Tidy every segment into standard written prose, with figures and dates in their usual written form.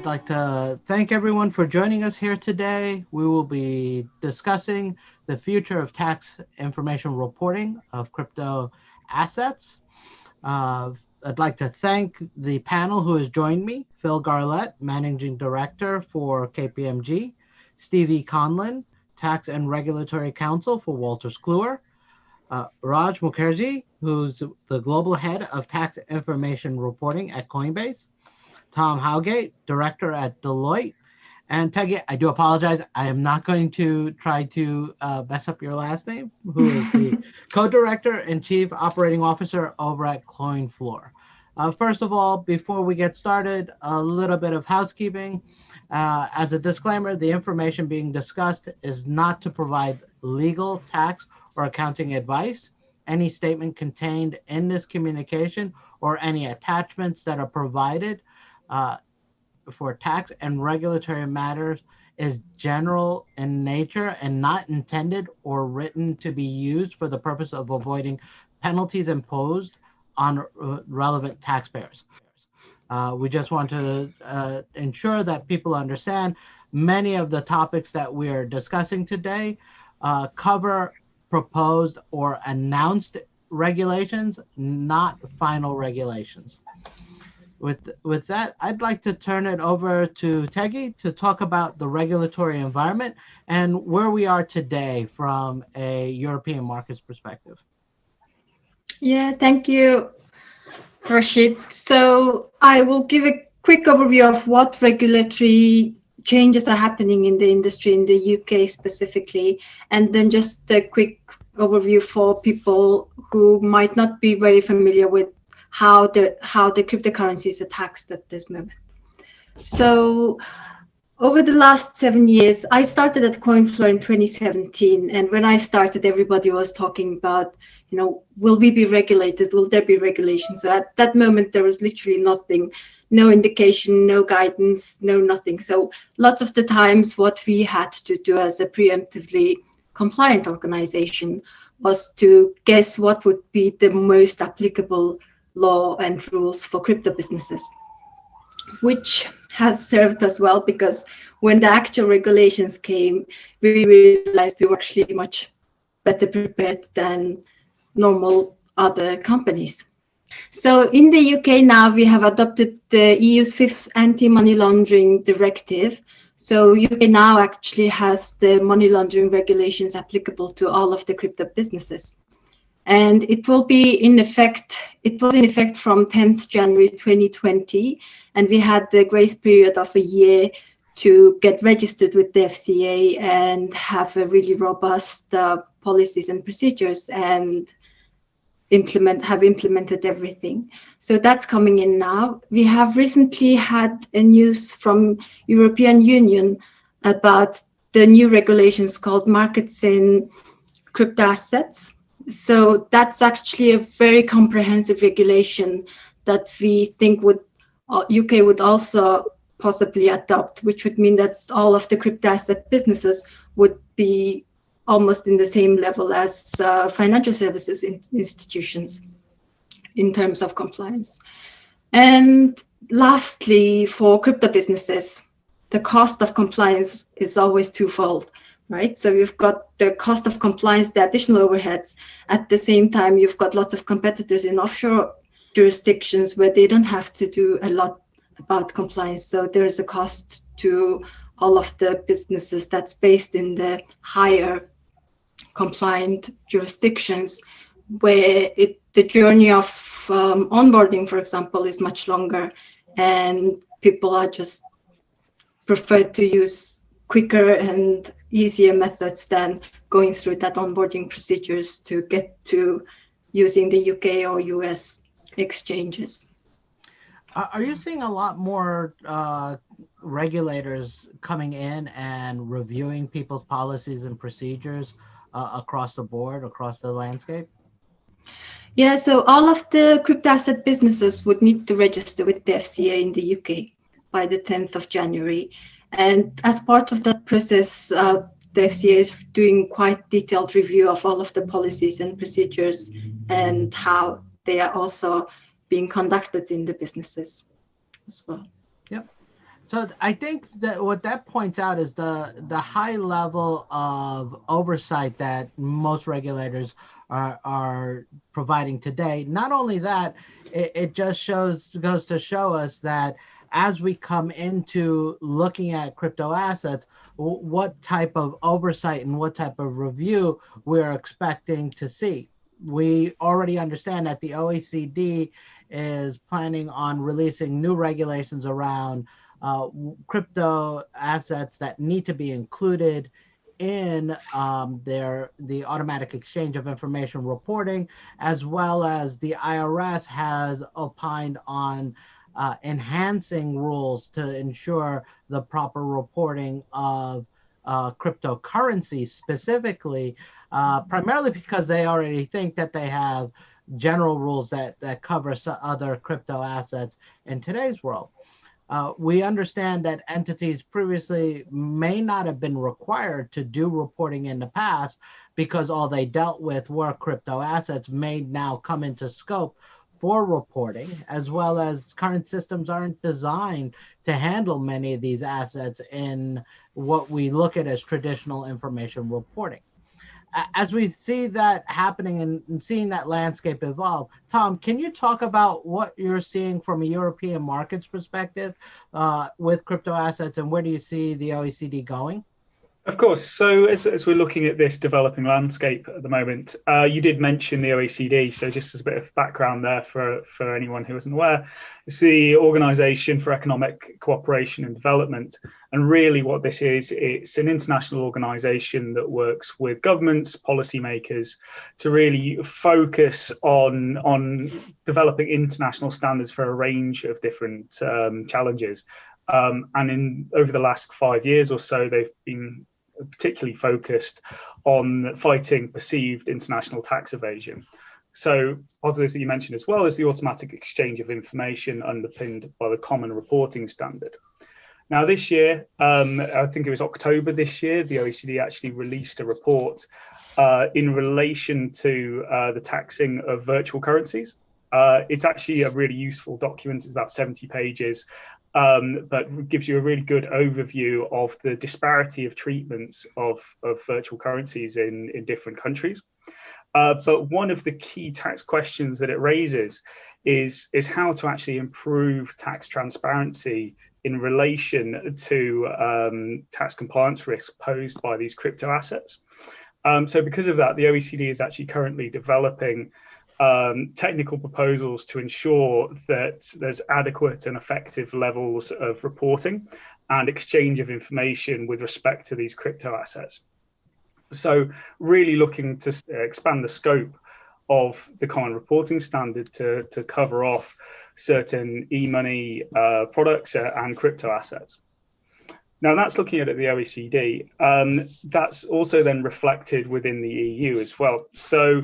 like to thank everyone for joining us here today. We will be discussing the future of tax information reporting of crypto assets. I'd like to thank the panel who has joined me: Phil Garlett, Managing Director for KPMG; Stevie Conlin, Tax and Regulatory Counsel for Wolters Kluwer; Raj Mukherjee, who's the Global Head of Tax Information Reporting at Coinbase; Tom Howgate, Director at Deloitte; and Tegi, I do apologize, I am not going to try to mess up your last name, who is the Co-Director and Chief Operating Officer over at CoinFloor. First of all, before we get started, a little bit of housekeeping. As a disclaimer, the information being discussed is not to provide legal, tax, or accounting advice. Any statement contained in this communication or any attachments that are provided for tax and regulatory matters is general in nature and not intended or written to be used for the purpose of avoiding penalties imposed on relevant taxpayers. We just want to ensure that people understand many of the topics that we are discussing today cover proposed or announced regulations, not final regulations. With that, I'd like to turn it over to Tegi to talk about the regulatory environment and where we are today from a European markets perspective. Yeah, thank you, Rashid. So I will give a quick overview of what regulatory changes are happening in the industry in the UK specifically, and then just a quick overview for people who might not be very familiar with how the cryptocurrencies are taxed at this moment. So over the last 7 years, I started at CoinFloor in 2017, and when I started, everybody was talking about, will we be regulated? Will there be regulations? So at that moment, there was literally nothing. No indication, no guidance, no nothing. So lots of the times what we had to do as a preemptively compliant organization was to guess what would be the most applicable law and rules for crypto businesses, which has served us well, because when the actual regulations came, we realized we were actually much better prepared than normal other companies. So in the UK now, we have adopted the EU's 5th anti-money laundering directive. So UK now actually has the money laundering regulations applicable to all of the crypto businesses. And it will be in effect, it was in effect from 10th January 2020. And we had the grace period of a year to get registered with the FCA and have a really robust policies and procedures and have implemented everything. So that's coming in now. We have recently had a news from European Union about the new regulations called markets in crypto assets. So that's actually a very comprehensive regulation that we think UK would also possibly adopt, which would mean that all of the crypto asset businesses would be almost in the same level as financial services institutions in terms of compliance. And lastly, for crypto businesses, the cost of compliance is always twofold, right? So you've got the cost of compliance, the additional overheads. At the same time, you've got lots of competitors in offshore jurisdictions where they don't have to do a lot about compliance. So there is a cost to all of the businesses that's based in the higher compliant jurisdictions, where the journey of onboarding, for example, is much longer, and people are just prefer to use quicker and easier methods than going through that onboarding procedures to get to using the UK or US exchanges. Are you seeing a lot more regulators coming in and reviewing people's policies and procedures across the board, across the landscape? Yeah, so all of the crypto asset businesses would need to register with the FCA in the UK by the 10th of January. And as part of that process, the FCA is doing quite detailed review of all of the policies and procedures and how they are also being conducted in the businesses as well. Yep. So I think that what that points out is the high level of oversight that most regulators are providing today. Not only that, it just goes to show us that as we come into looking at crypto assets, what type of oversight and what type of review we're expecting to see. We already understand that the OECD is planning on releasing new regulations around crypto assets that need to be included in the automatic exchange of information reporting, as well as the IRS has opined on enhancing rules to ensure the proper reporting of cryptocurrencies specifically, primarily because they already think that they have general rules that cover other crypto assets in today's world. We understand that entities previously may not have been required to do reporting in the past because all they dealt with were crypto assets may now come into scope for reporting, as well as current systems aren't designed to handle many of these assets in what we look at as traditional information reporting. As we see that happening and seeing that landscape evolve, Tom, can you talk about what you're seeing from a European markets perspective with crypto assets, and where do you see the OECD going? Of course. So as we're looking at this developing landscape at the moment, you did mention the OECD. So just as a bit of background there for anyone who isn't aware, it's the Organization for Economic Cooperation and Development. And really what this is, it's an international organization that works with governments, policymakers to really focus on developing international standards for a range of different challenges. And over the last 5 years or so, they've been particularly focused on fighting perceived international tax evasion. So part of this that you mentioned as well is the automatic exchange of information underpinned by the Common Reporting Standard. Now this year, I think it was October this year, the OECD actually released a report in relation to the taxing of virtual currencies. It's actually a really useful document. It's about 70 pages, but gives you a really good overview of the disparity of treatments of virtual currencies in different countries. But one of the key tax questions that it raises is how to actually improve tax transparency in relation to tax compliance risks posed by these crypto assets. So because of that, the OECD is actually currently developing technical proposals to ensure that there's adequate and effective levels of reporting and exchange of information with respect to these crypto assets. So really looking to expand the scope of the Common Reporting Standard to cover off certain e-money products and crypto assets. Now that's looking at the OECD. That's also then reflected within the EU as well. So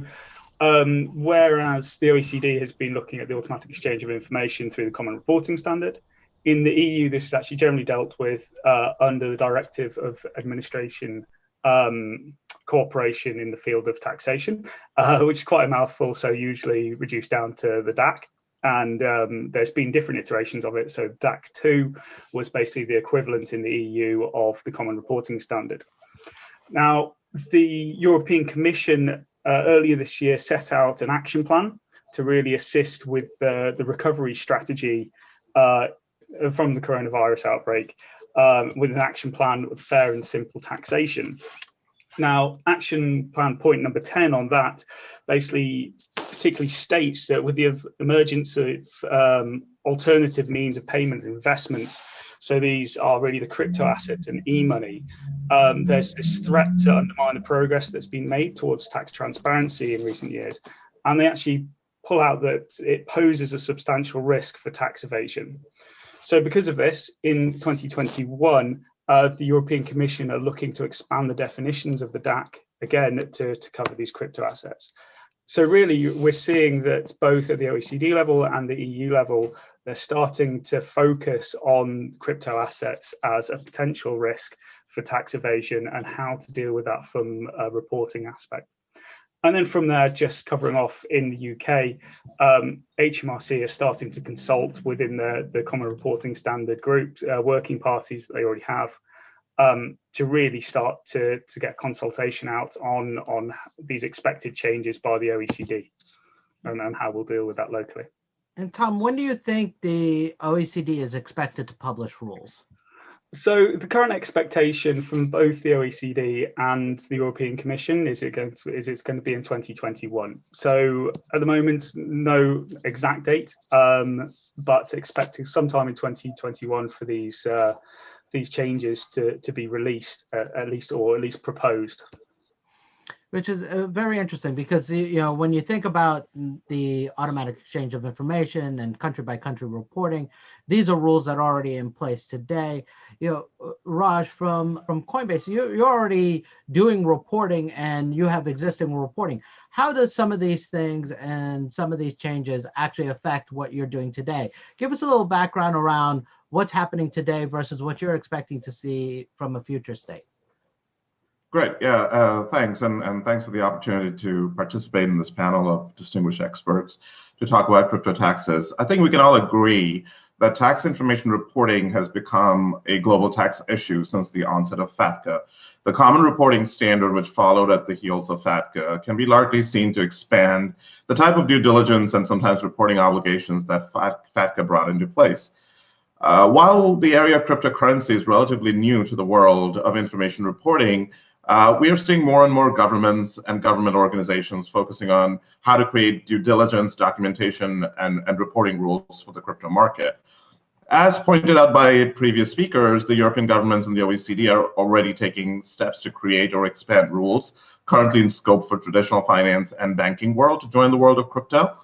whereas the OECD has been looking at the automatic exchange of information through the Common Reporting Standard, in the EU, this is actually generally dealt with under the Directive of Administration Cooperation in the Field of Taxation, which is quite a mouthful, so usually reduced down to the DAC. And there's been different iterations of it. So DAC 2 was basically the equivalent in the EU of the Common Reporting Standard. Now, the European Commission earlier this year set out an action plan to really assist with the recovery strategy from the coronavirus outbreak with an action plan of fair and simple taxation. Now, action plan point number 10 on that basically particularly states that with the emergence of alternative means of payment and investments, so these are really the crypto assets and e-money, there's this threat to undermine the progress that's been made towards tax transparency in recent years. And they actually pull out that it poses a substantial risk for tax evasion. So because of this, in 2021, the European Commission are looking to expand the definitions of the DAC, again, to cover these crypto assets. So really, we're seeing that both at the OECD level and the EU level, they're starting to focus on crypto assets as a potential risk for tax evasion and how to deal with that from a reporting aspect. And then from there, just covering off in the UK, HMRC is starting to consult within the Common Reporting Standard group, working parties that they already have, to really start to get consultation out on these expected changes by the OECD and how we'll deal with that locally. And Tom, when do you think the OECD is expected to publish rules? So the current expectation from both the OECD and the European Commission is it's going to be in 2021. So at the moment, no exact date, but expecting sometime in 2021 for these changes to be released at least proposed. Which is very interesting because, you know, when you think about the automatic exchange of information and country by country reporting, these are rules that are already in place today. You know, Raj, from Coinbase, you're already doing reporting and you have existing reporting. How does some of these things and some of these changes actually affect what you're doing today? Give us a little background around what's happening today versus what you're expecting to see from a future state. Great. Yeah, thanks. And thanks for the opportunity to participate in this panel of distinguished experts to talk about crypto taxes. I think we can all agree that tax information reporting has become a global tax issue since the onset of FATCA. The common reporting standard, which followed at the heels of FATCA, can be largely seen to expand the type of due diligence and sometimes reporting obligations that FATCA brought into place. While the area of cryptocurrency is relatively new to the world of information reporting, we are seeing more and more governments and government organizations focusing on how to create due diligence, documentation, and reporting rules for the crypto market. As pointed out by previous speakers, the European governments and the OECD are already taking steps to create or expand rules currently in scope for traditional finance and banking world to join the world of crypto.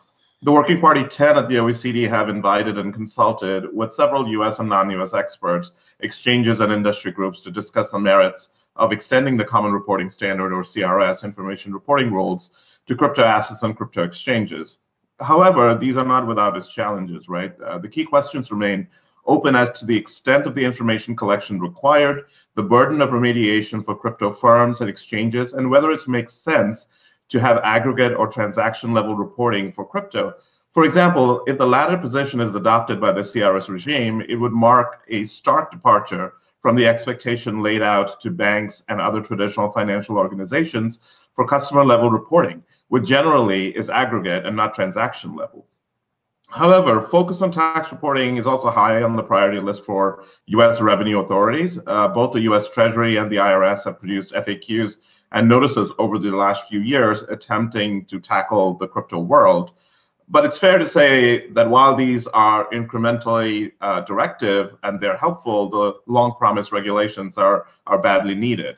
The Working Party 10 at the OECD have invited and consulted with several US and non-US experts, exchanges, and industry groups to discuss the merits of extending the Common Reporting Standard, or CRS, information reporting rules to crypto assets and crypto exchanges. However, these are not without its challenges, right? The key questions remain open as to the extent of the information collection required, the burden of remediation for crypto firms and exchanges, and whether it makes sense to have aggregate or transaction level reporting for crypto. For example, if the latter position is adopted by the CRS regime, it would mark a stark departure from the expectation laid out to banks and other traditional financial organizations for customer level reporting, which generally is aggregate and not transaction level. However, focus on tax reporting is also high on the priority list for US revenue authorities. Both the US Treasury and the IRS have produced FAQs and notices over the last few years attempting to tackle the crypto world. But it's fair to say that while these are incrementally directive and they're helpful, the long-promised regulations are badly needed.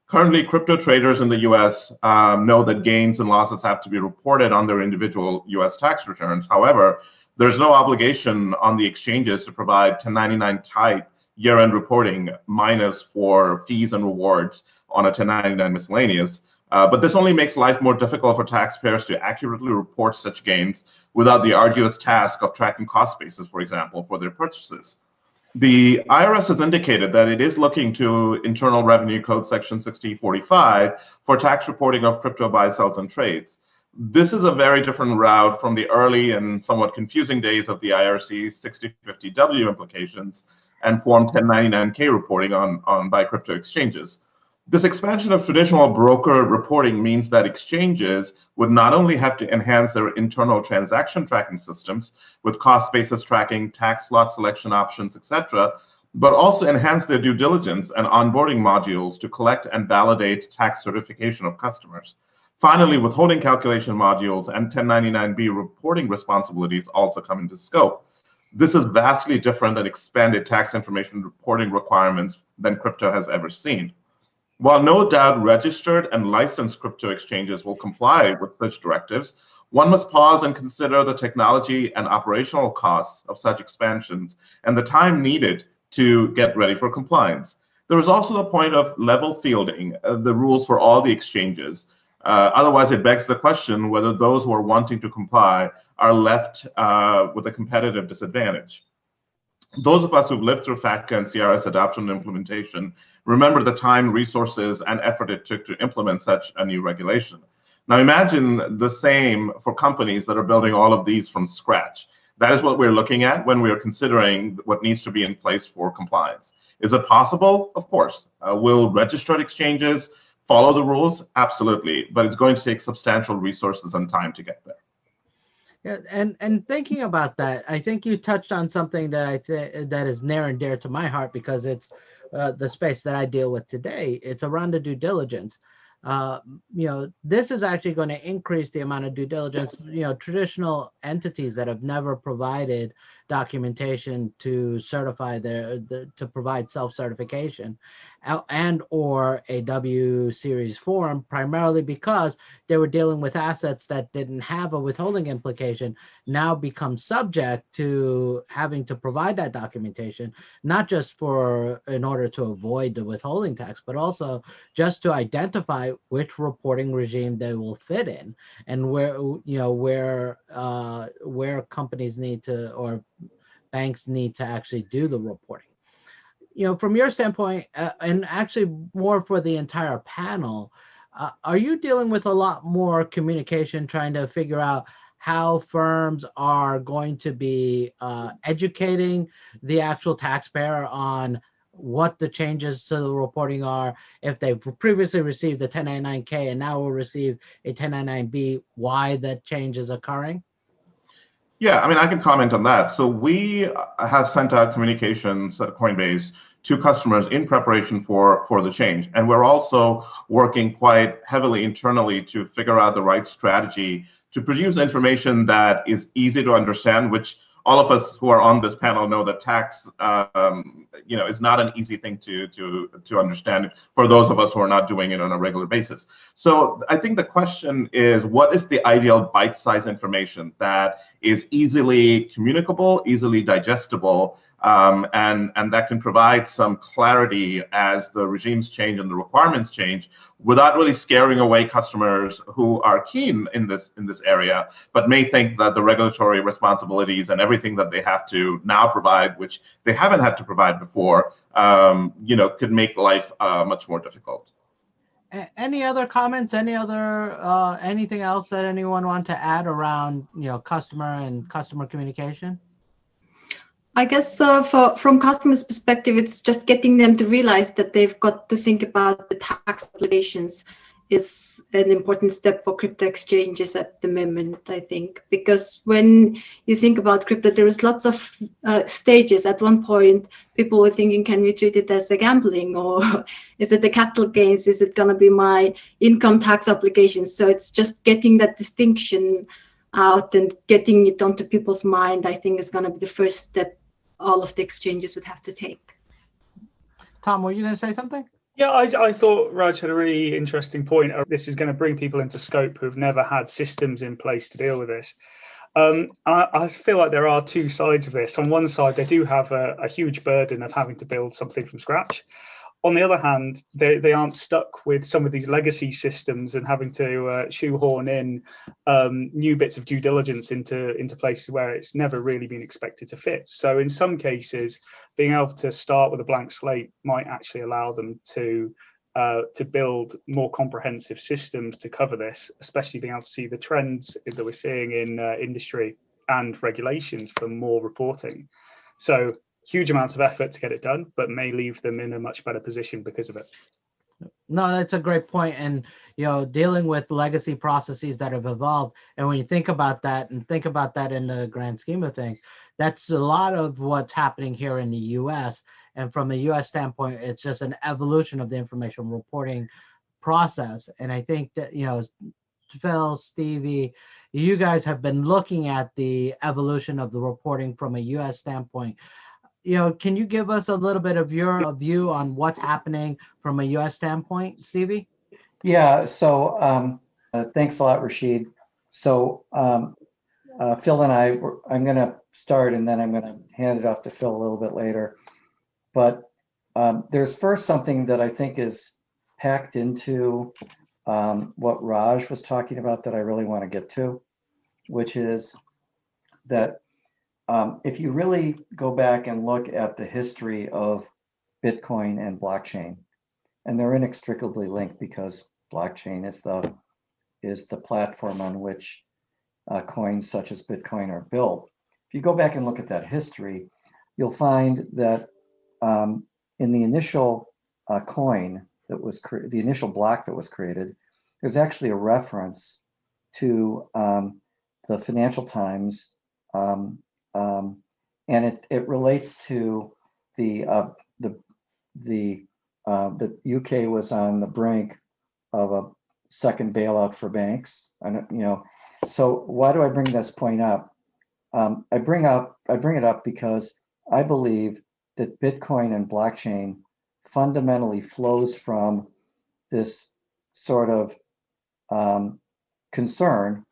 Currently, crypto traders in the US know that gains and losses have to be reported on their individual US tax returns. However, there's no obligation on the exchanges to provide 1099 type year-end reporting minus for fees and rewards on a 1099 miscellaneous. But this only makes life more difficult for taxpayers to accurately report such gains without the arduous task of tracking cost bases, for example, for their purchases. The IRS has indicated that it is looking to Internal Revenue Code Section 6045 for tax reporting of crypto buy, sells, and trades. This is a very different route from the early and somewhat confusing days of the IRC's 6050W implications and Form 1099K reporting on by crypto exchanges. This expansion of traditional broker reporting means that exchanges would not only have to enhance their internal transaction tracking systems with cost basis tracking, tax slot selection options, etc., but also enhance their due diligence and onboarding modules to collect and validate tax certification of customers. Finally, withholding calculation modules and 1099B reporting responsibilities also come into scope. This is vastly different and expanded tax information reporting requirements than crypto has ever seen. While no doubt registered and licensed crypto exchanges will comply with such directives, one must pause and consider the technology and operational costs of such expansions and the time needed to get ready for compliance. There is also the point of level fielding the rules for all the exchanges. Otherwise, it begs the question whether those who are wanting to comply are left with a competitive disadvantage. Those of us who've lived through FATCA and CRS adoption and implementation remember the time, resources, and effort it took to implement such a new regulation. Now imagine the same for companies that are building all of these from scratch. That is what we're looking at when we are considering what needs to be in place for compliance. Is it possible? Of course. Will registered exchanges follow the rules? Absolutely. But it's going to take substantial resources and time to get there. Yeah, and thinking about that, I think you touched on something that that is near and dear to my heart, because it's the space that I deal with today. It's around the due diligence. This is actually going to increase the amount of due diligence. Traditional entities that have never provided documentation to certify to provide self-certification and or a W series form, primarily because they were dealing with assets that didn't have a withholding implication, now become subject to having to provide that documentation, not just in order to avoid the withholding tax, but also just to identify which reporting regime they will fit in, and where companies need to, or banks need to actually do the reporting. From your standpoint, and actually more for the entire panel, are you dealing with a lot more communication, trying to figure out how firms are going to be educating the actual taxpayer on what the changes to the reporting are? If they've previously received a 1099-K and now will receive a 1099-B, why that change is occurring? Yeah, I mean, I can comment on that. So we have sent out communications at Coinbase to customers in preparation for the change. And we're also working quite heavily internally to figure out the right strategy to produce information that is easy to understand, which all of us who are on this panel know that tax, is not an easy thing to understand for those of us who are not doing it on a regular basis. So I think the question is, what is the ideal bite-sized information that is easily communicable, easily digestible, and that can provide some clarity as the regimes change and the requirements change, without really scaring away customers who are keen in this area, but may think that the regulatory responsibilities and everything that they have to now provide, which they haven't had to provide before, could make life much more difficult. Any other comments? Anything else that anyone want to add around customer communication? I guess from customers' perspective, it's just getting them to realize that they've got to think about the tax obligations is an important step for crypto exchanges at the moment, I think, because when you think about crypto, there is lots of stages. At one point, people were thinking, can we treat it as a gambling, or is it the capital gains? Is it going to be my income tax obligations? So it's just getting that distinction out and getting it onto people's mind, I think, is going to be the first step all of the exchanges would have to take. Tom, were you going to say something? Yeah, I thought Raj had a really interesting point. This is going to bring people into scope who've never had systems in place to deal with this. I feel like there are two sides of this. On one side, they do have a huge burden of having to build something from scratch. On the other hand, they aren't stuck with some of these legacy systems and having to shoehorn in new bits of due diligence into places where it's never really been expected to fit. So in some cases, being able to start with a blank slate might actually allow them to build more comprehensive systems to cover this, especially being able to see the trends that we're seeing in industry and regulations for more reporting. So huge amounts of effort to get it done, but may leave them in a much better position because of it. No, that's a great point. And, dealing with legacy processes that have evolved. And when you think about that in the grand scheme of things, that's a lot of what's happening here in the US. And from a US standpoint, it's just an evolution of the information reporting process. And I think that, Phil, Stevie, you guys have been looking at the evolution of the reporting from a US standpoint. Can you give us a little bit of your view on what's happening from a U.S. standpoint, Stevie? Yeah, so thanks a lot, Rashid. So Phil and I'm going to start, and then I'm going to hand it off to Phil a little bit later. But there's first something that I think is packed into what Raj was talking about that I really want to get to, which is that if you really go back and look at the history of Bitcoin and blockchain, and they're inextricably linked because blockchain is the is the platform on which coins such as Bitcoin are built. If you go back and look at that history, you'll find that in the initial coin that was the initial block that was created, there's actually a reference to the Financial Times, and it relates to the UK was on the brink of a second bailout for banks. So why do I bring this point up? I bring it up because I believe that Bitcoin and blockchain fundamentally flows from this sort of concern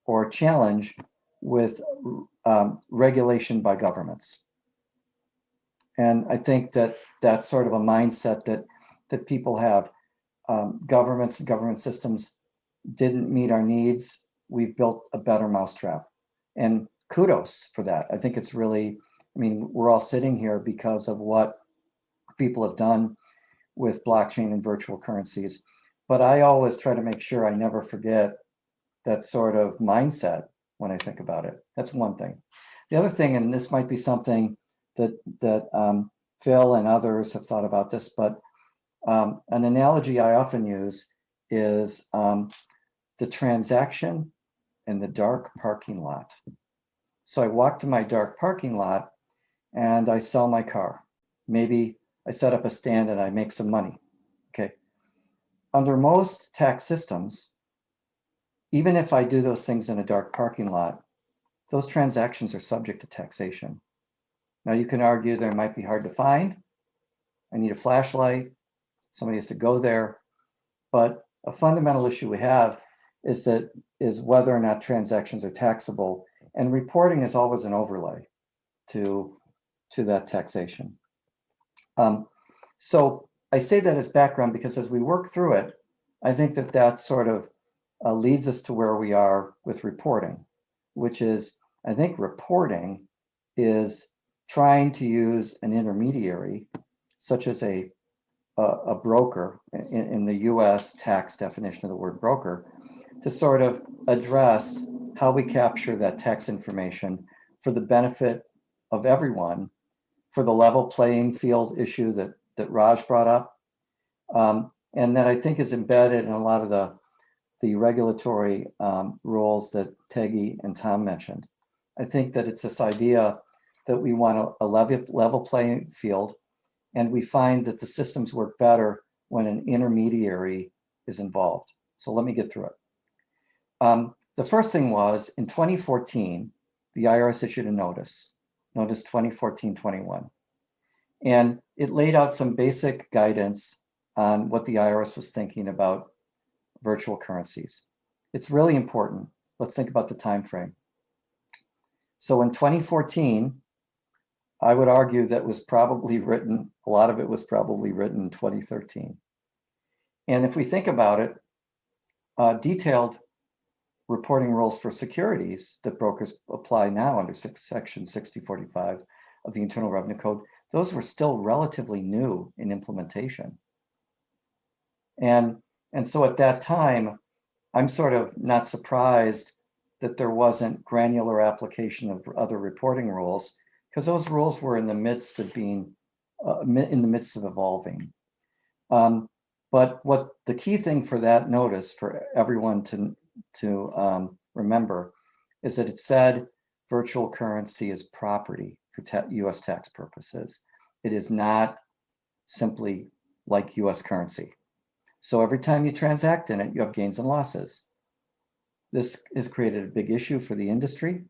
or challenge with regulation by governments. And I think that that's sort of a mindset that people have. Governments and government systems didn't meet our needs. We've built a better mousetrap. And kudos for that. I think it's really, we're all sitting here because of what people have done with blockchain and virtual currencies. But I always try to make sure I never forget that sort of mindset when I think about it. That's one thing. The other thing, and this might be something that Phil and others have thought about this, but an analogy I often use is the transaction in the dark parking lot. So I walk to my dark parking lot and I sell my car. Maybe I set up a stand and I make some money. Okay. Under most tax systems, even if I do those things in a dark parking lot, those transactions are subject to taxation. Now you can argue they might be hard to find. I need a flashlight. Somebody has to go there. But a fundamental issue we have is whether or not transactions are taxable, and reporting is always an overlay to that taxation. So I say that as background because as we work through it, I think that sort of leads us to where we are with reporting, which is, I think reporting is trying to use an intermediary, such as a broker in the US tax definition of the word broker, to sort of address how we capture that tax information for the benefit of everyone, for the level playing field issue that Raj brought up, and that I think is embedded in a lot of the regulatory rules that Teggy and Tom mentioned. I think that it's this idea that we want a level playing field, and we find that the systems work better when an intermediary is involved. So let me get through it. The first thing was, in 2014, the IRS issued a notice 2014-21. And it laid out some basic guidance on what the IRS was thinking about virtual currencies. It's really important. Let's think about the time frame. So in 2014, I would argue that was probably written, a lot of it was probably written in 2013. And if we think about it, detailed reporting rules for securities that brokers apply now under Section 6045 of the Internal Revenue Code, those were still relatively new in implementation. And so at that time, I'm sort of not surprised that there wasn't granular application of other reporting rules, because those rules were in the midst of being, in the midst of evolving. But what the key thing for that notice for everyone to remember is that it said virtual currency is property for US tax purposes. It is not simply like US currency. So every time you transact in it, you have gains and losses. This has created a big issue for the industry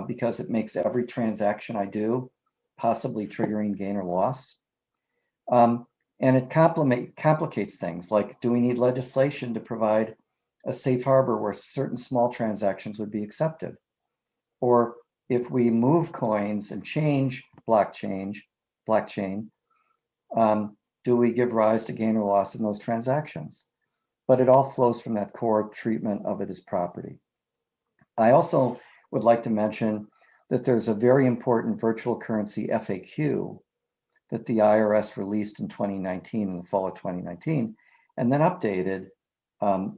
because it makes every transaction I do possibly triggering gain or loss. And it complicates things, like, do we need legislation to provide a safe harbor where certain small transactions would be accepted? Or if we move coins and change blockchain, do we give rise to gain or loss in those transactions? But it all flows from that core treatment of it as property. I also would like to mention that there's a very important virtual currency FAQ that the IRS released in 2019, in the fall of 2019, and then updated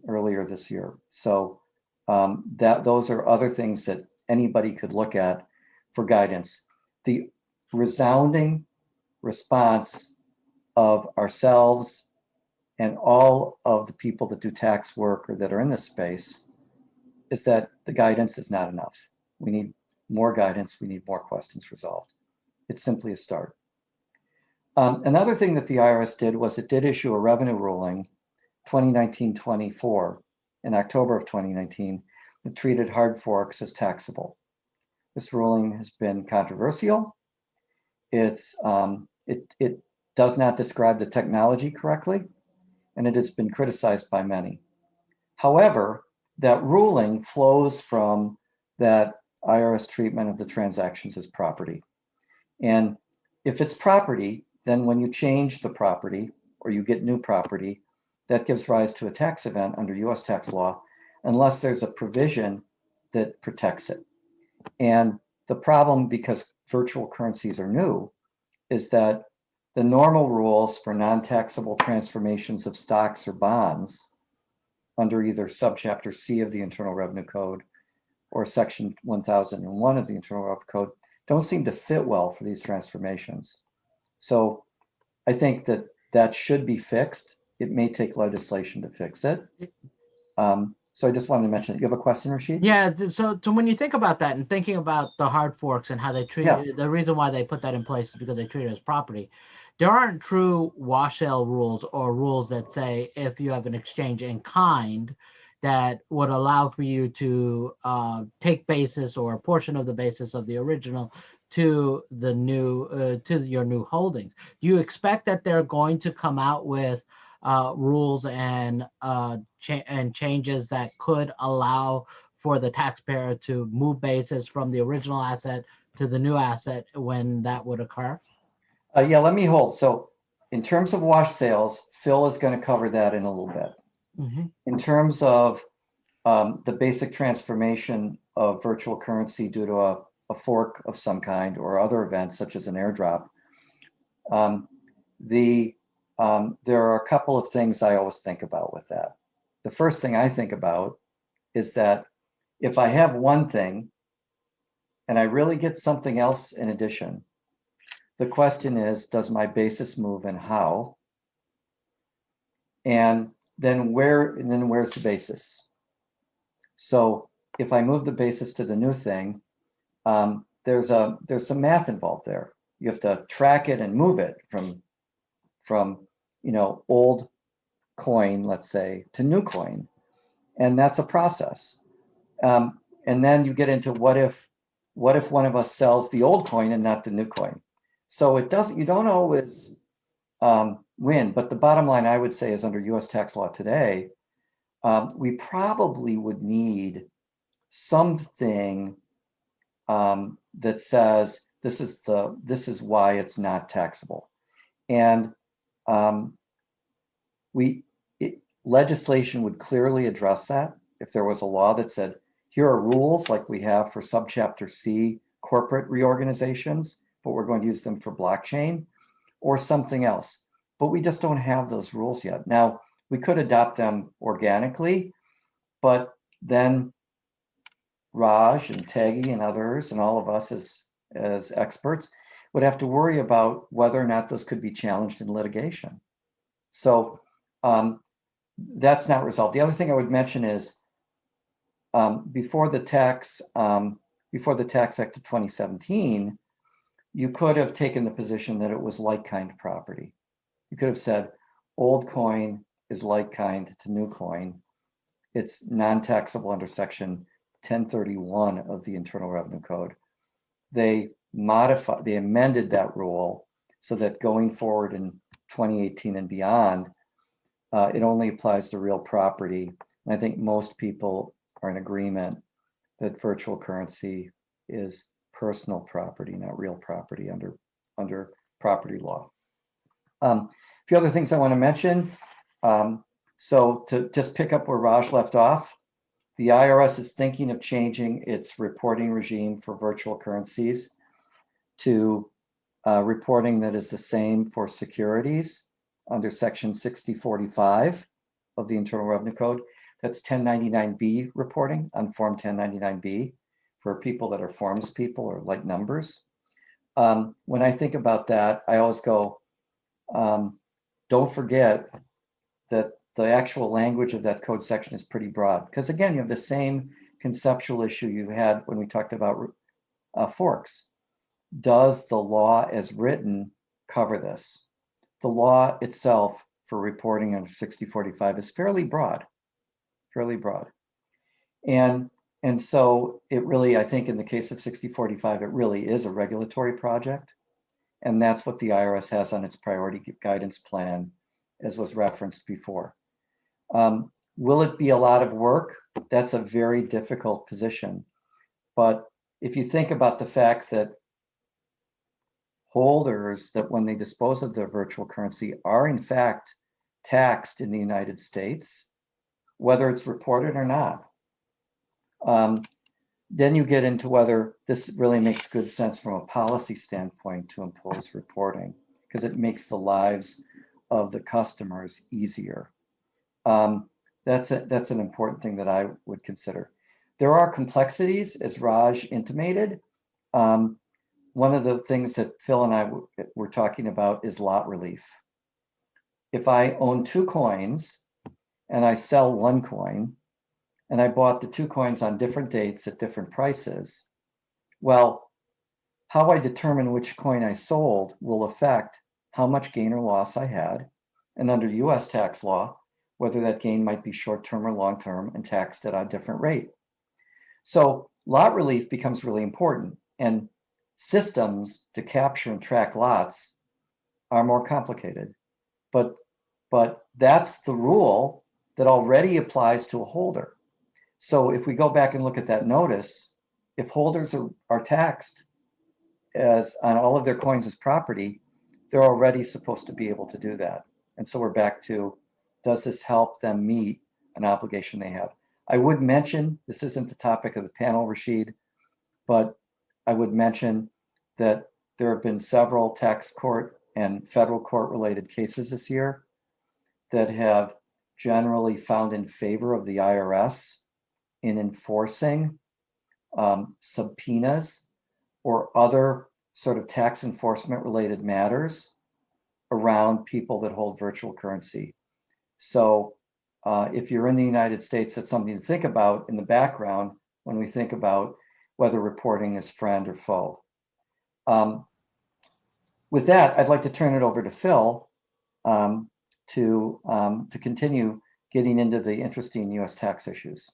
earlier this year. So those are other things that anybody could look at for guidance. The resounding response of ourselves and all of the people that do tax work or that are in this space is that the guidance is not enough. We need more guidance. We need more questions resolved. It's simply a start. Another thing that the IRS did was it did issue a revenue ruling 2019-24 in October of 2019 that treated hard forks as taxable. This ruling has been controversial. It does not describe the technology correctly, and it has been criticized by many. However, that ruling flows from that IRS treatment of the transactions as property. And if it's property, then when you change the property or you get new property, that gives rise to a tax event under US tax law, unless there's a provision that protects it. And the problem, because virtual currencies are new, is that the normal rules for non-taxable transformations of stocks or bonds under either subchapter C of the Internal Revenue Code or section 1001 of the Internal Revenue Code don't seem to fit well for these transformations. So I think that that should be fixed. It may take legislation to fix it. So I just wanted to mention it. You have a question, Rashid? Yeah, so when you think about that and thinking about the hard forks and how they treat it, the reason why they put that in place is because they treat it as property. There aren't true wash sale rules or rules that say if you have an exchange in kind that would allow for you to take basis or a portion of the basis of the original to the new to your new holdings. Do you expect that they're going to come out with rules and changes that could allow for the taxpayer to move basis from the original asset to the new asset when that would occur? Yeah, let me hold. So in terms of wash sales, Phil is going to cover that in a little bit. Mm-hmm. In terms of the basic transformation of virtual currency due to a fork of some kind or other events such as an airdrop, there are a couple of things I always think about with that. The first thing I think about is that if I have one thing and I really get something else in addition, the question is, does my basis move and how? And then where's the basis? So if I move the basis to the new thing, there's some math involved there. You have to track it and move it from old coin, let's say, to new coin. And that's a process. And then you get into what if one of us sells the old coin and not the new coin? So you don't always win. But the bottom line, I would say, is under US tax law today, we probably would need something that says this is why it's not taxable. And legislation would clearly address that if there was a law that said, here are rules like we have for subchapter C corporate reorganizations, but we're going to use them for blockchain or something else. But we just don't have those rules yet. Now, we could adopt them organically, but then Raj and Taggy and others and all of us as experts would have to worry about whether or not those could be challenged in litigation. So that's not resolved. The other thing I would mention is before the Tax Act of 2017, you could have taken the position that it was like-kind property. You could have said old coin is like-kind to new coin. It's non-taxable under section 1031 of the Internal Revenue Code. They amended that rule so that going forward in 2018 and beyond, it only applies to real property. And I think most people are in agreement that virtual currency is personal property, not real property under property law. A few other things I want to mention. So to just pick up where Raj left off, the IRS is thinking of changing its reporting regime for virtual currencies to reporting that is the same for securities under section 6045. of the Internal Revenue Code. That's 1099B reporting on Form 1099B for people that are forms people or like numbers. When I think about that, I always go, don't forget that the actual language of that code section is pretty broad. Because again, you have the same conceptual issue you had when we talked about forks. Does the law as written cover this? The law itself for reporting under 6045 is fairly broad. And so it really, I think in the case of 6045, it really is a regulatory project. And that's what the IRS has on its priority guidance plan, as was referenced before. Will it be a lot of work? That's a very difficult position. But if you think about the fact that holders, that when they dispose of their virtual currency are in fact taxed in the United States, whether it's reported or not, then you get into whether this really makes good sense from a policy standpoint to impose reporting, because it makes the lives of the customers easier. That's an important thing that I would consider. There are complexities, as Raj intimated. One of the things that Phil and I were talking about is lot relief. If I own 2 coins and I sell 1 coin, and I bought the 2 coins on different dates at different prices, well, how I determine which coin I sold will affect how much gain or loss I had, and under US tax law, whether that gain might be short-term or long-term and taxed at a different rate. So lot relief becomes really important, and systems to capture and track lots are more complicated. But that's the rule that already applies to a holder. So if we go back and look at that notice, if holders are taxed as on all of their coins as property, they're already supposed to be able to do that. And so we're back to, does this help them meet an obligation they have? I would mention, this isn't the topic of the panel, Rashid, but I would mention that there have been several tax court and federal court related cases this year that have generally found in favor of the IRS in enforcing subpoenas or other sort of tax enforcement related matters around people that hold virtual currency. So if you're in the United States, that's something to think about in the background when we think about whether reporting is friend or foe. With that, I'd like to turn it over to Phil to continue getting into the interesting US tax issues.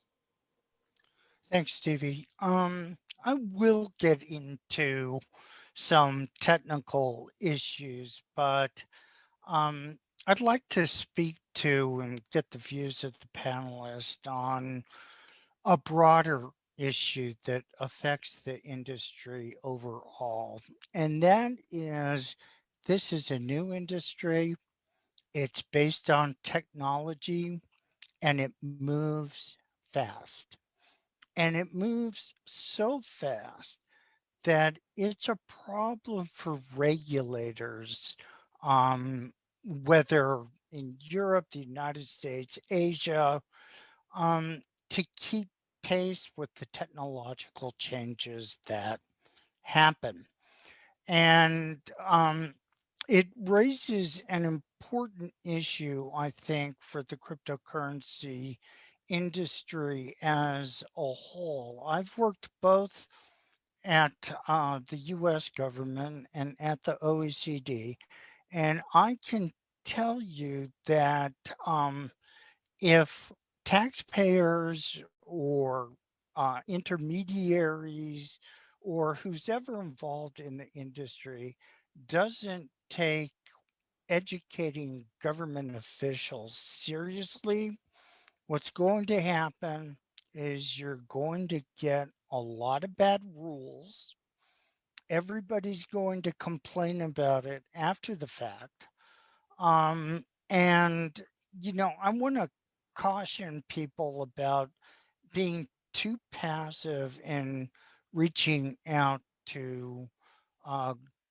Thanks, Stevie. I will get into some technical issues, but I'd like to speak to and get the views of the panelists on a broader issue that affects the industry overall. And that is, this is a new industry. It's based on technology and it moves fast. And it moves so fast that it's a problem for regulators, whether in Europe, the United States, Asia, to keep pace with the technological changes that happen. And it raises an important issue, I think, for the cryptocurrency industry as a whole. I've worked both at the US government and at the OECD, and I can tell you that if taxpayers or intermediaries or who's ever involved in the industry doesn't take educating government officials seriously, what's going to happen is you're going to get a lot of bad rules. Everybody's going to complain about it after the fact. And, I want to caution people about being too passive in reaching out to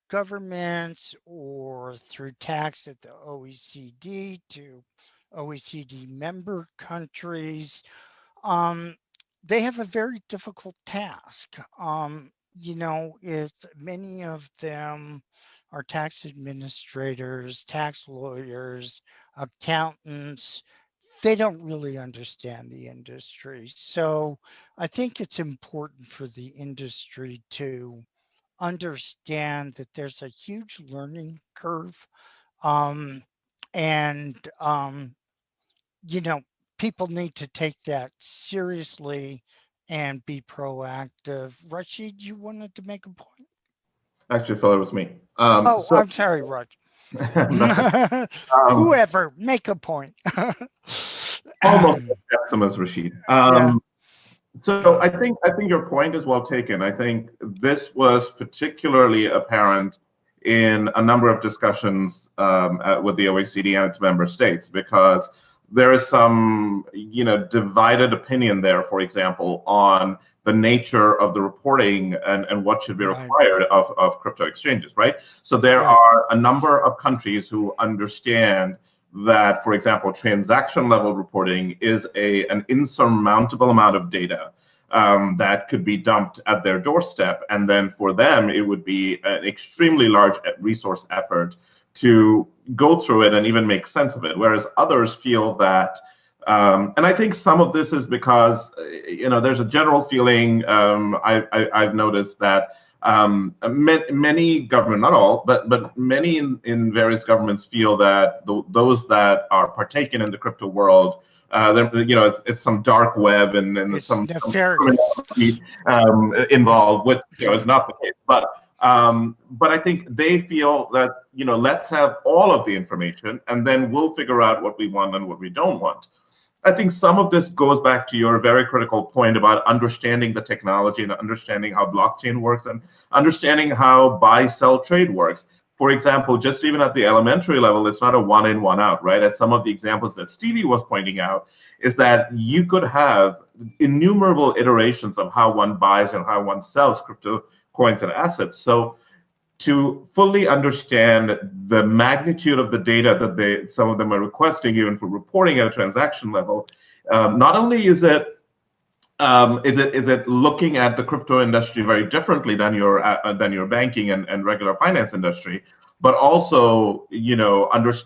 governments or through tax at the OECD to OECD member countries. They have a very difficult task. Many of them are tax administrators, tax lawyers, accountants. They don't really understand the industry. So I think it's important for the industry to understand that there's a huge learning curve. And people need to take that seriously and be proactive. Rashid, you wanted to make a point? Actually, Phil, it was me. I'm sorry, Raj. Whoever, make a point. Almost as handsome as Rashid. Yeah. So I think your point is well taken. I think this was particularly apparent in a number of discussions with the OECD and its member states, because there is some divided opinion there, for example, on the nature of the reporting and what should be required of crypto exchanges, right? So there are a number of countries who understand that, for example, transaction level reporting is an insurmountable amount of data that could be dumped at their doorstep. And then for them, it would be an extremely large resource effort to go through it and even make sense of it. Whereas others feel that, and I think some of this is because, there's a general feeling, I've noticed that many government, not all, but many in various governments feel that those that are partaking in the crypto world, it's some dark web and it's some nefarious involved, which is not the case. But I think they feel that let's have all of the information and then we'll figure out what we want and what we don't want. I think some of this goes back to your very critical point about understanding the technology and understanding how blockchain works and understanding how buy-sell trade works. For example, just even at the elementary level, it's not a one in, one out, right? As some of the examples that Stevie was pointing out, is that you could have innumerable iterations of how one buys and how one sells crypto coins and assets. So to fully understand the magnitude of the data that some of them are requesting, even for reporting at a transaction level, not only is it looking at the crypto industry very differently than your banking and regular finance industry, but also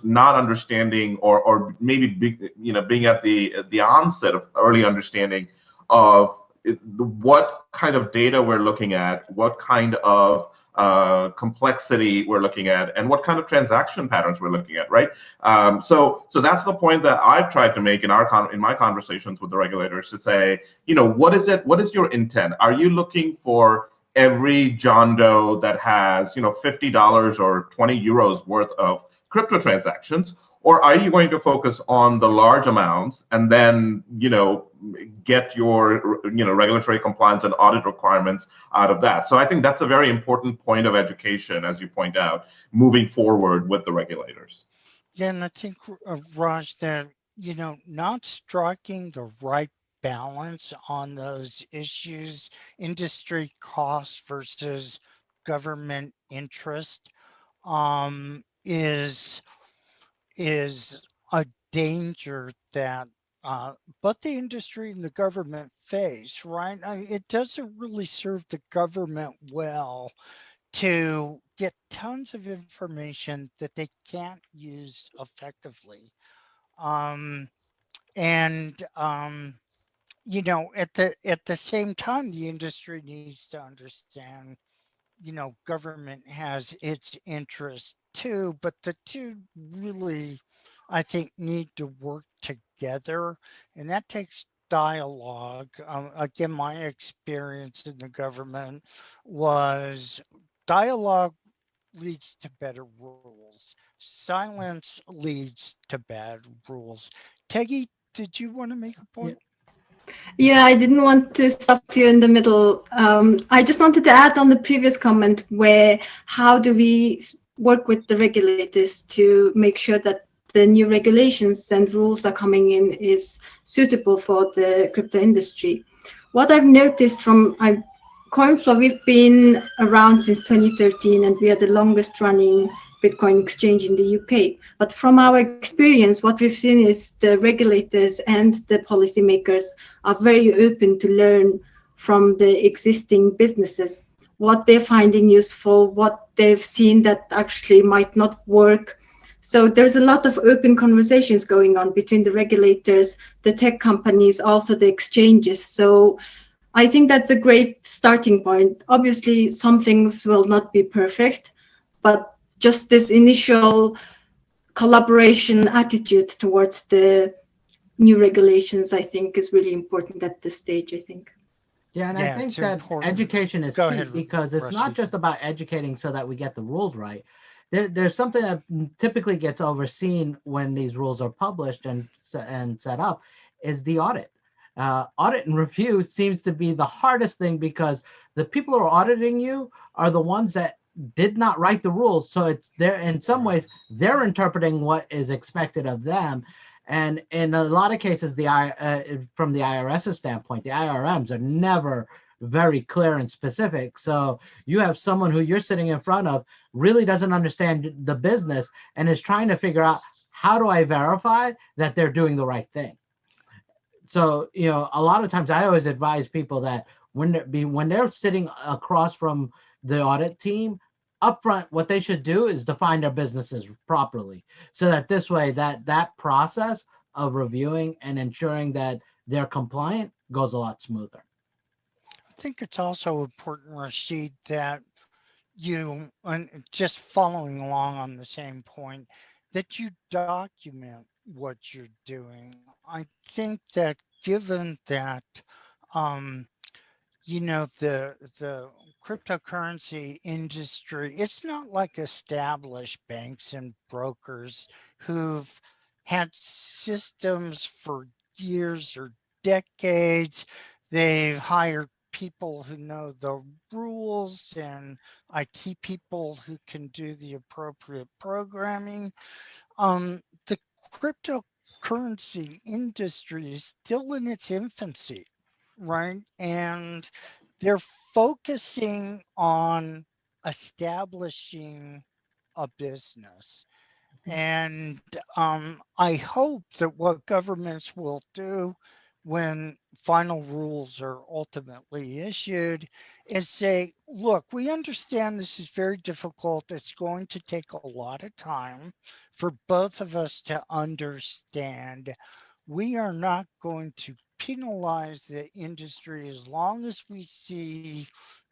not understanding or maybe being at the onset of early understanding of what kind of data we're looking at, what kind of complexity we're looking at, and what kind of transaction patterns we're looking at, right? So that's the point that I've tried to make in my conversations with the regulators, to say, what is your intent? Are you looking for every John Doe that has $50 or 20 euros worth of crypto transactions? Or are you going to focus on the large amounts and then, get your, regulatory compliance and audit requirements out of that? So I think that's a very important point of education, as you point out, moving forward with the regulators. Yeah, and I think, Raj, that, not striking the right balance on those issues, industry costs versus government interest, is a danger that both the industry and the government face, right? It doesn't really serve the government well to get tons of information that they can't use effectively. At the same time, the industry needs to understand, government has its interest too, but the two really, I think, need to work together, and that takes dialogue. Again, my experience in the government was dialogue leads to better rules. Silence leads to bad rules. Teggy, did you want to make a point? Yeah, I didn't want to stop you in the middle. I just wanted to add on the previous comment, where how do we work with the regulators to make sure that the new regulations and rules are coming in is suitable for the crypto industry. What I've noticed from CoinFlow, we've been around since 2013, and we are the longest running Bitcoin exchange in the UK. But from our experience, what we've seen is the regulators and the policymakers are very open to learn from the existing businesses, what they're finding useful, what they've seen that actually might not work. So there's a lot of open conversations going on between the regulators, the tech companies, also the exchanges. So I think that's a great starting point. Obviously, some things will not be perfect, but just this initial collaboration attitude towards the new regulations, I think, is really important at this stage, I think. Yeah, and I Yeah, think it's that important. education is Go key ahead, because it's not Rashid. just about educating so that we get the rules right. There's something that typically gets overseen when these rules are published and set up is the audit. Audit and review seems to be the hardest thing because the people who are auditing you are the ones that did not write the rules. So it's there in some ways they're interpreting what is expected of them. And in a lot of cases, from the IRS's standpoint, the IRMs are never very clear and specific. So you have someone who you're sitting in front of really doesn't understand the business and is trying to figure out, how do I verify that they're doing the right thing? So, a lot of times I always advise people that when they're sitting across from the audit team, upfront, what they should do is define their businesses properly, so that this way that process of reviewing and ensuring that they're compliant goes a lot smoother. I think it's also important, Rashid, that you, and just following along on the same point, that you document what you're doing. I think that given that, um, the cryptocurrency industry, it's not like established banks and brokers who've had systems for years or decades. They've hired people who know the rules and IT people who can do the appropriate programming. The cryptocurrency industry is still in its infancy, right? And they're focusing on establishing a business. And I hope that what governments will do when final rules are ultimately issued is say, look, we understand this is very difficult. It's going to take a lot of time for both of us to understand. We are not going to penalize the industry as long as we see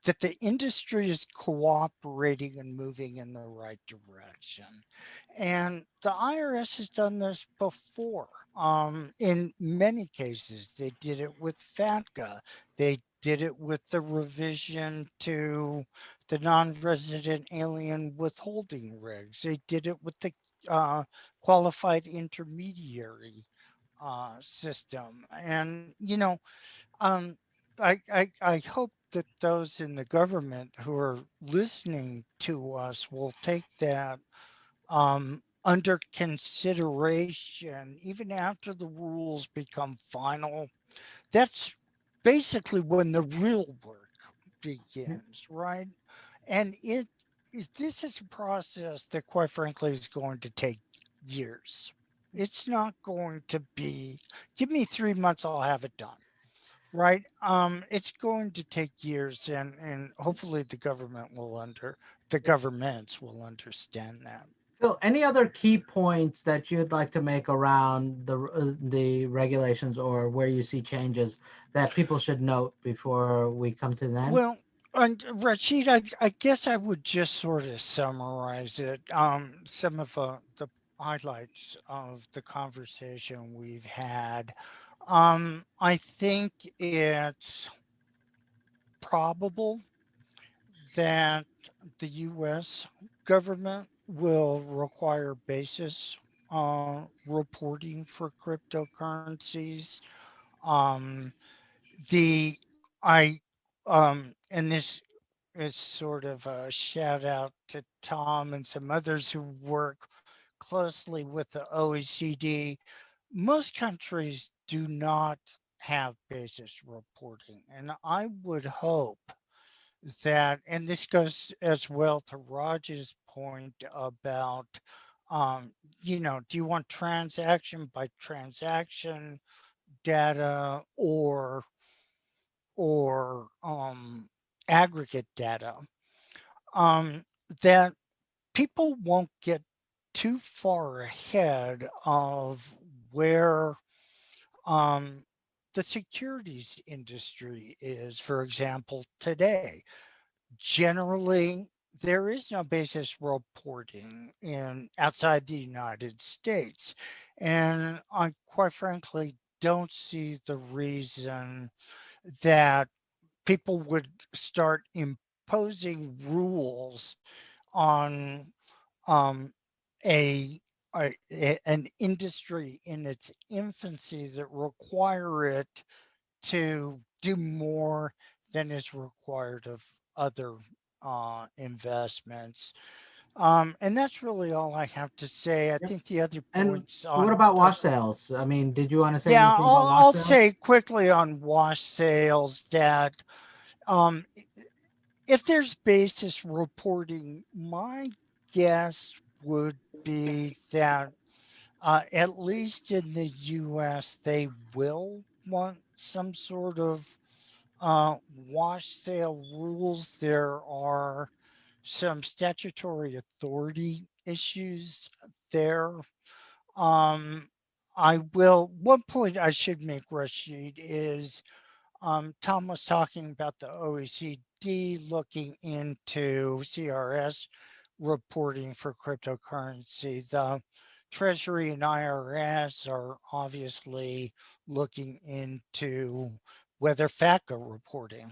that the industry is cooperating and moving in the right direction. And the IRS has done this before. In many cases, they did it with FATCA. They did it with the revision to the non-resident alien withholding regs. They did it with the qualified intermediary system. And, um, I hope that those in the government who are listening to us will take that under consideration, even after the rules become final. That's basically when the real work begins, right? And this is a process that, quite frankly, is going to take years. It's not going to be, give me 3 months, I'll have it done. Right. It's going to take years, and hopefully the governments will understand that. Phil, any other key points that you'd like to make around the regulations or where you see changes that people should note before we come to the end? Well, and Rashid, I guess I would just sort of summarize it. Some of the highlights of the conversation we've had. I think it's probable that the U.S. government will require basis reporting for cryptocurrencies. Um, the I and this is sort of a shout out to Tom and some others who work closely with the OECD. Most countries do not have basis reporting, and I would hope that, and this goes as well to Raj's point about, you know, do you want transaction by transaction data or aggregate data, that people won't get too far ahead of where the securities industry is. For example, today, generally, there is no basis reporting in outside the United States. And I quite frankly don't see the reason that people would start imposing rules on um, a, an industry in its infancy that require it to do more than is required of other investments. And that's really all I have to say. I Yep. think the other And points what on about wash sales? I mean, did you want to say yeah, anything about wash I'll sales? say quickly on wash sales that um, if there's basis reporting, my guess would be that at least in the US, they will want some sort of wash sale rules. There are some statutory authority issues there. Um, one point I should make, Rashid, is Tom was talking about the OECD looking into CRS reporting for cryptocurrency. The Treasury and IRS are obviously looking into whether FATCA reporting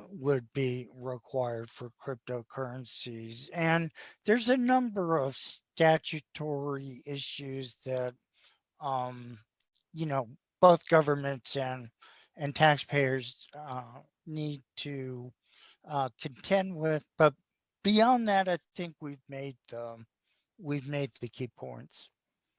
would be required for cryptocurrencies. And there's a number of statutory issues that um, you know, both governments and taxpayers need to contend with. But beyond that, I think we've made the key points.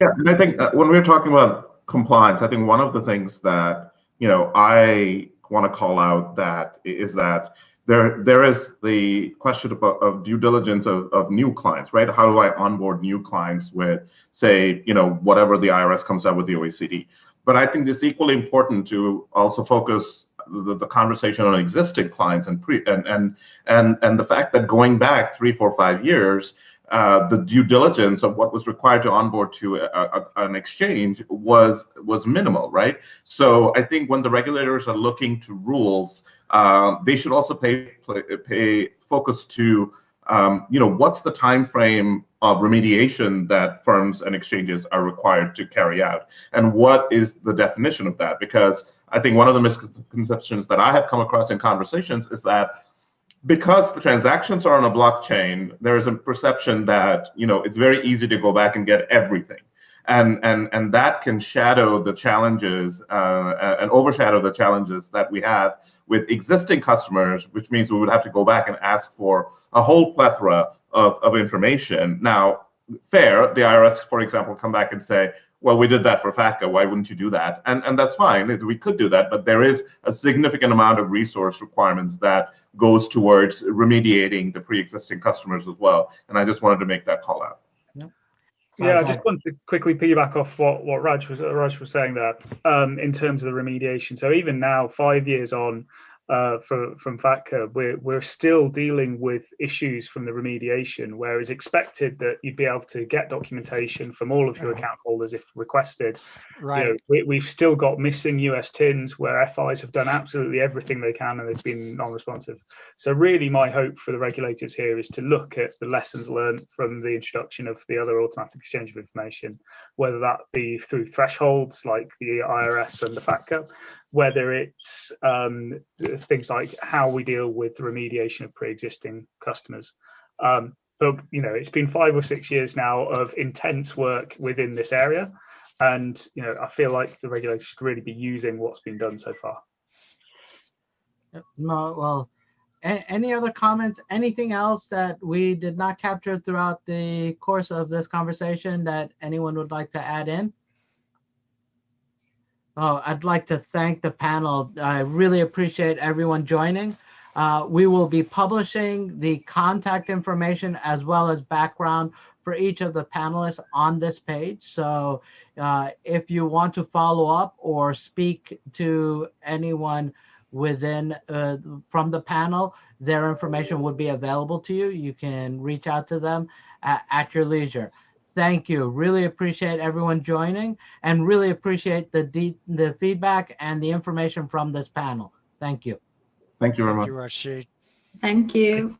Yeah, and I think when we're talking about compliance, I think one of the things that I want to call out that is that there is the question of due diligence of new clients, right? How do I onboard new clients with, say, whatever the IRS comes out with the OECD? But I think it's equally important to also focus the conversation on existing clients and the fact that going back 3, 4, 5 years, the due diligence of what was required to onboard to an exchange was minimal, right? So I think when the regulators are looking to rules, they should also pay focus to what's the time frame of remediation that firms and exchanges are required to carry out, and what is the definition of that? Because I think one of the misconceptions that I have come across in conversations is that because the transactions are on a blockchain, there is a perception that it's very easy to go back and get everything, and that can shadow the challenges and overshadow the challenges that we have with existing customers, which means we would have to go back and ask for a whole plethora of information. Now, fair, the IRS, for example, come back and say, well, we did that for FATCA, why wouldn't you do that? And that's fine, we could do that, but there is a significant amount of resource requirements that goes towards remediating the pre-existing customers as well. And I just wanted to make that call out. Yep. Yeah, I just wanted to quickly piggyback off what Raj was saying there in terms of the remediation. So even now, 5 years on from FATCA, we're still dealing with issues from the remediation, where it's expected that you'd be able to get documentation from all of your account holders if requested. Right. We've still got missing US TINs where FIs have done absolutely everything they can and they've been non-responsive. So really my hope for the regulators here is to look at the lessons learned from the introduction of the other automatic exchange of information, whether that be through thresholds like the IRS and the FATCA, whether it's things like how we deal with the remediation of pre-existing customers. But it's been 5 or 6 years now of intense work within this area. And I feel like the regulators should really be using what's been done so far. No, well, any other comments? Anything else that we did not capture throughout the course of this conversation that anyone would like to add in? Oh, I'd like to thank the panel. I really appreciate everyone joining. We will be publishing the contact information as well as background for each of the panelists on this page. So if you want to follow up or speak to anyone within from the panel, their information would be available to you. You can reach out to them at your leisure. Thank you. Really appreciate everyone joining, and really appreciate the feedback and the information from this panel. Thank you. Thank you very Thank much. you, Rashid. Thank you.